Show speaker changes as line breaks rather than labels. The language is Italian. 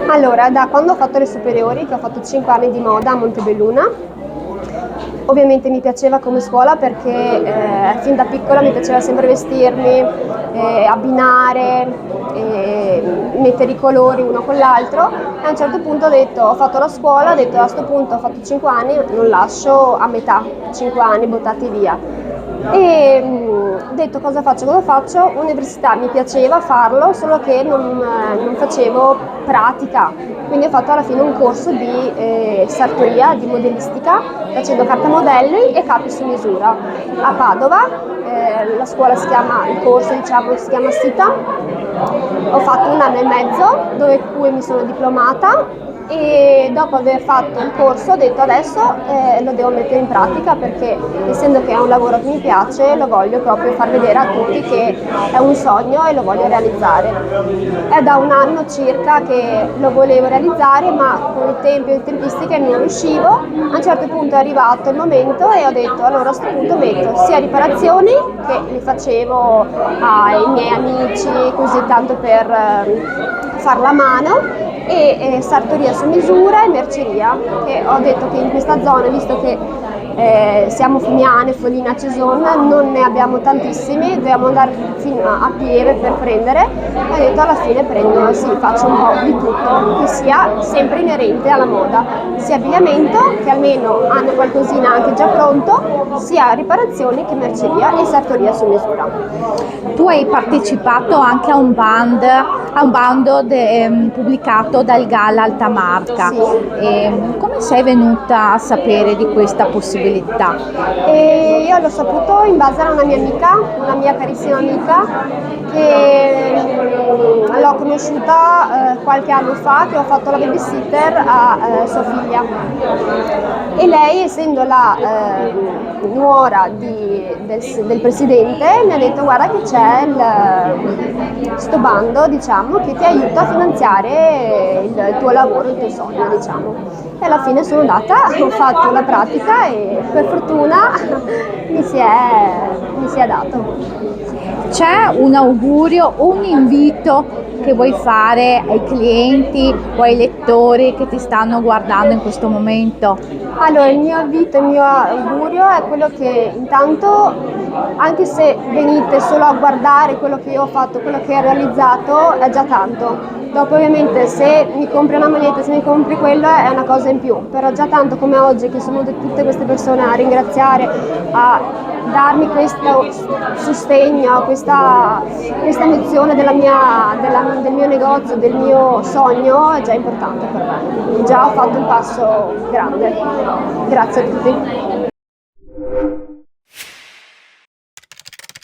Allora, da quando ho fatto le superiori, che ho fatto 5 anni di moda a Montebelluna, ovviamente mi piaceva come scuola perché fin da piccola mi piaceva sempre vestirmi, abbinare, mettere i colori uno con l'altro e a un certo punto ho fatto la scuola, ho detto a questo punto ho fatto 5 anni, non lascio a metà, 5 anni buttati via. E ho detto cosa faccio, cosa faccio? Università mi piaceva farlo, solo che non facevo pratica, quindi ho fatto alla fine un corso di sartoria, di modellistica, facendo cartamodelli e capi su misura a Padova. La scuola si chiama, il corso diciamo si chiama SITA. Ho fatto un anno e mezzo dove cui mi sono diplomata e dopo aver fatto il corso ho detto adesso lo devo mettere in pratica perché essendo che è un lavoro che mi piace lo voglio proprio far vedere a tutti che è un sogno e lo voglio realizzare. È da un anno circa che lo volevo realizzare ma con i tempi e le tempistiche non riuscivo. A un certo punto è arrivato il momento e ho detto allora a questo punto metto sia riparazioni che li facevo ai miei amici così tanto per farla a mano e sartoria su misura e merceria, che ho detto che in questa zona, visto che siamo Fumiane, Foligna, Cesona, non ne abbiamo tantissimi, dobbiamo andare fino a Pieve per prendere, e ho detto alla fine prendo, sì, faccio un po' di tutto, che sia sempre inerente alla moda, sia abbigliamento, che almeno hanno qualcosina anche già pronto, sia riparazioni che merceria e sartoria su misura.
Tu hai partecipato anche a un bando pubblicato dal Gala Altamarca.
Sì.
Come sei venuta a sapere di questa possibilità?
E io l'ho saputo in base a una mia amica, una mia carissima amica, che l'ho conosciuta qualche anno fa, che ho fatto la babysitter a sua figlia. E lei, essendo la nuora del presidente, mi ha detto guarda che c'è sto bando, diciamo, che ti aiuta a finanziare il tuo lavoro, il tuo sogno, diciamo. E alla fine sono andata, ho fatto la pratica e per fortuna mi si è dato.
C'è un augurio, un invito che vuoi fare ai clienti o ai lettori che ti stanno guardando in questo momento?
Allora, il mio invito, il mio augurio è quello che intanto, anche se venite solo a guardare quello che io ho fatto, quello che ho realizzato, è già tanto. Dopo ovviamente se mi compri una maglietta, se mi compri quello è una cosa in più, però già tanto come oggi che sono tutte queste persone a ringraziare, a darmi questo sostegno, questa emozione del mio negozio, del mio sogno è già importante per me. Già ho fatto un passo grande. Grazie a tutti.